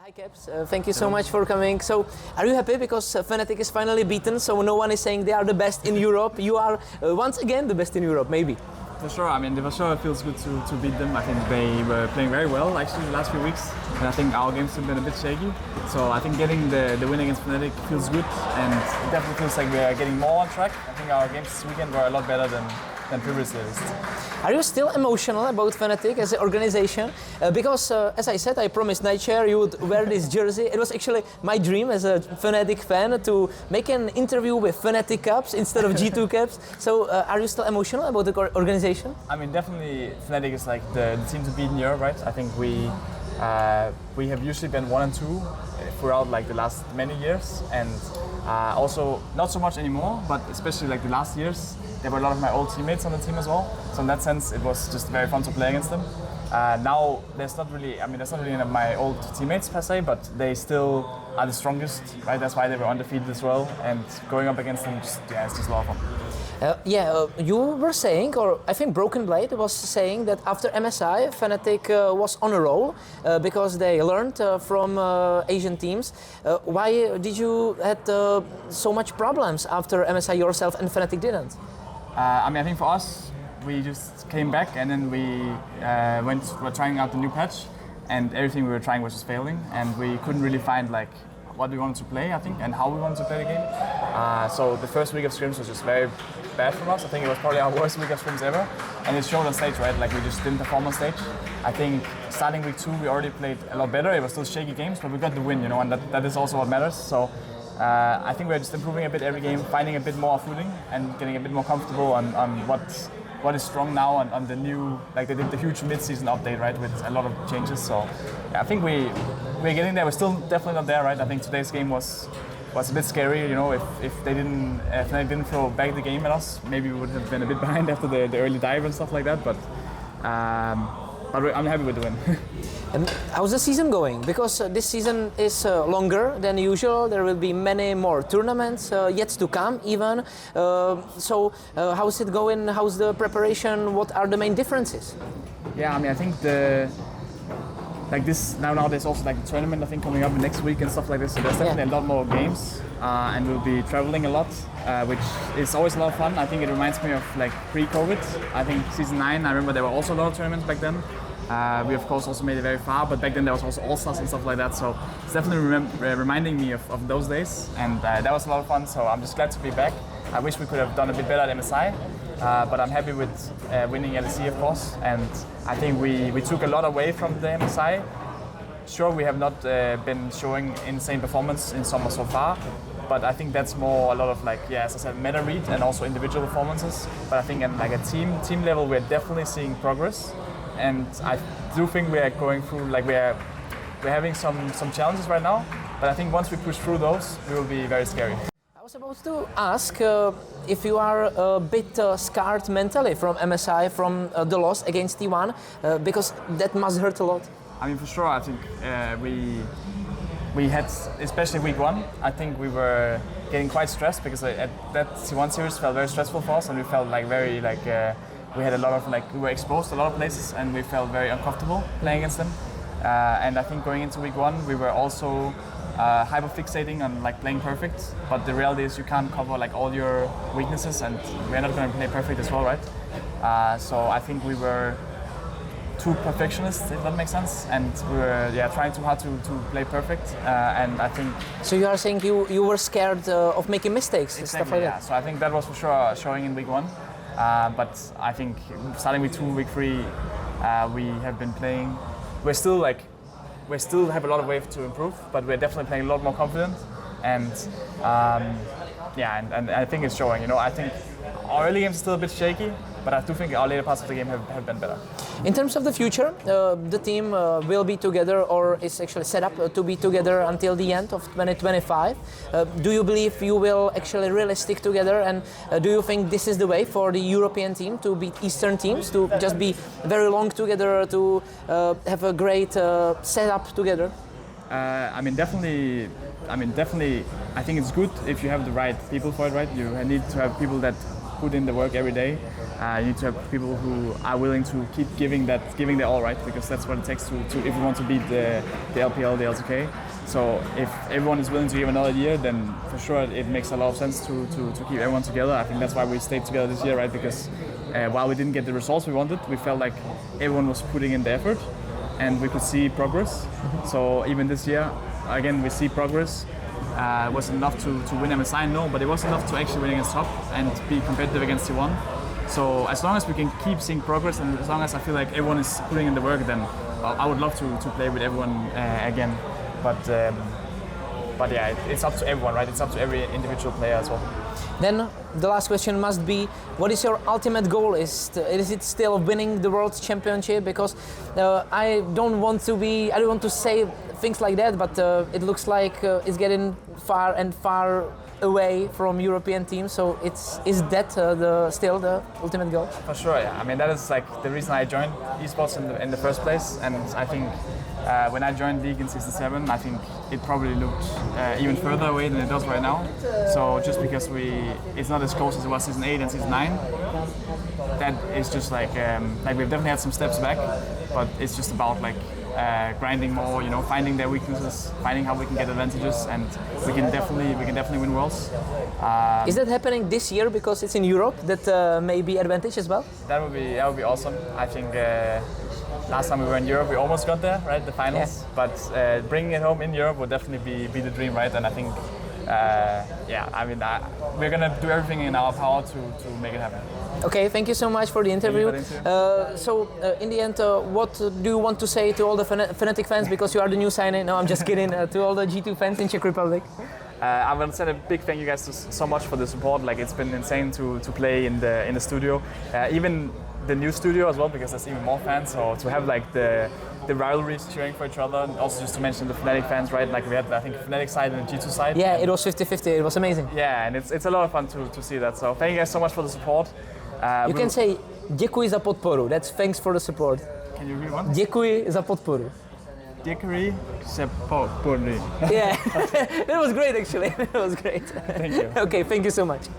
Hi Caps, thank you so much for coming. So, are you happy because Fnatic is finally beaten, so no one is saying they are the best in Europe? You are once again the best in Europe, maybe? For sure, I mean, for sure it feels good to beat them. I think they were playing very well actually the last few weeks, and I think our games have been a bit shaky. So I think getting the win against Fnatic feels good, and it definitely feels like we are getting more on track. I think our games this weekend were a lot better than previously. Are you still emotional about Fnatic as an organization? Because, as I said, I promised Nightshare you would wear this jersey. It was actually my dream as a Fnatic fan to make an interview with Fnatic Caps instead of G2 Caps. So, are you still emotional about the organization? I mean, definitely Fnatic is like the team to beat in Europe, right? I think we have usually been 1 and 2 throughout like the last many years, and also not so much anymore, but especially like the last years. There were a lot of my old teammates on the team as well, so in that sense it was just very fun to play against them. Now there's not really any of my old teammates per se, but they still are the strongest, right? That's why they were undefeated as well, and going up against them, it's just a lot of fun. You were saying, or I think Broken Blade was saying that after MSI, Fnatic was on a roll because they learned from Asian teams. Why did you had so much problems after MSI yourself and Fnatic didn't? I mean, I think for us, we just came back and then we were trying out the new patch, and everything we were trying was just failing, and we couldn't really find like what we wanted to play, I think, and how we wanted to play the game. So the first week of scrims was just very bad from us. I think it was probably our worst week of scrims ever, and it showed on stage, right? Like we just didn't perform on stage. I think starting week 2 we already played a lot better. It was still shaky games, but we got the win, you know, and that is also what matters. So I think we're just improving a bit every game, finding a bit more footing and getting a bit more comfortable on what is strong now on the new, like they did the huge mid-season update, right, with a lot of changes. So yeah, I think we're getting there. We're still definitely not there, right? I think today's game was a bit scary, you know. If Fnatic didn't throw back the game at us, maybe we would have been a bit behind after the early dive and stuff like that. But I'm happy with the win. And how's the season going? Because this season is longer than usual. There will be many more tournaments yet to come even. So how's it going? How's the preparation? What are the main differences? Yeah, I mean, I think now there's also like the tournament, I think, coming up next week and stuff like this. So there's definitely a lot more games, and we'll be traveling a lot, which is always a lot of fun. I think it reminds me of like pre-COVID. I think season 9, I remember there were also a lot of tournaments back then. We of course also made it very far, but back then there was also All-Stars and stuff like that. So it's definitely reminding me of those days, and that was a lot of fun. So I'm just glad to be back. I wish we could have done a bit better at MSI, but I'm happy with winning LEC, of course. And I think we took a lot away from the MSI. Sure, we have not been showing insane performance in summer so far, but I think that's more a lot of like, as I said, meta read and also individual performances. But I think at like a team level, we're definitely seeing progress, and I do think we are going through, like we're having some challenges right now. But I think once we push through those, we will be very scary. I was about to ask if you are a bit scarred mentally from MSI, from the loss against T1, because that must hurt a lot. I mean, for sure, I think we had, especially week 1, I think we were getting quite stressed because that T1 series felt very stressful for us, and we felt like we had a lot of we were exposed to a lot of places, and we felt very uncomfortable playing against them. And I think going into week 1, we were also hyper-fixating on like playing perfect, but the reality is you can't cover like all your weaknesses, and we're not going to play perfect as well, right? So I think we were too perfectionist, if that makes sense, and we were trying too hard to play perfect, and I think. So you are saying you were scared of making mistakes and stuff like that? So I think that was for sure showing in week 1, but I think starting week 2, week 3, we have been playing. We still have a lot of ways to improve, but we're definitely playing a lot more confident, and and I think it's showing. You know, I think our early games are still a bit shaky, but I do think our later parts of the game have been better. In terms of the future, the team will be together, or is actually set up to be together until the end of 2025. Do you believe you will actually really stick together, and do you think this is the way for the European team to beat Eastern teams, to just be very long together, to have a great setup together? I mean, definitely. I think it's good if you have the right people for it, right? You need to have people that put in the work every day. You need to have people who are willing to keep giving their all, right? Because that's what it takes to if we want to beat the LPL, the LCK. So if everyone is willing to give another year, then for sure it makes a lot of sense to keep everyone together. I think that's why we stayed together this year, right? Because while we didn't get the results we wanted, we felt like everyone was putting in the effort and we could see progress. So even this year, again, we see progress. It wasn't enough to win MSI, no, but it was enough to actually win against top and be competitive against T1. So as long as we can keep seeing progress and as long as I feel like everyone is putting in the work, then I would love to play with everyone again. But yeah, it's up to everyone, right? It's up to every individual player as well. Then the last question must be, what is your ultimate goal? Is it still winning the World Championship? Because I don't want to say things like that, but it looks like it's getting far and far away from European teams. So is that still the ultimate goal? For sure, yeah. I mean, that is like the reason I joined esports in the first place, and I think when I joined League in Season 7, I think it probably looked even further away than it does right now. So just because it's not as close as it was Season 8 and Season 9, that is just like we've definitely had some steps back, but it's just about like grinding more, finding their weaknesses, finding how we can get advantages, and we can definitely win worlds. Is that happening this year because it's in Europe? That may be advantage as well. That would be awesome. I think last time we were in Europe, we almost got there, right, the finals. Yeah. But bringing it home in Europe would definitely be the dream, right? And I think, we're gonna do everything in our power to make it happen. Okay, thank you so much for the interview. In the end, what do you want to say to all the Fnatic fans, because you are the new signing? No, I'm just kidding. To all the G2 fans in Czech Republic. I'm gonna send a big thank you guys so much for the support. Like, it's been insane to play in the studio, even the new studio as well, because there's even more fans. So to have like the rivalries cheering for each other, and also just to mention the Fnatic fans, right? Like we had, I think, Fnatic side and the G2 side. Yeah, it was 50-50. It was amazing. Yeah, and it's a lot of fun to see that. So thank you guys so much for the support. You can say děkuji za podporu. That's thanks for the support. Can you read one? Děkuji za podporu. Děkuji za podporu. Yeah, that was great actually. That was great. Thank you. Okay, thank you so much.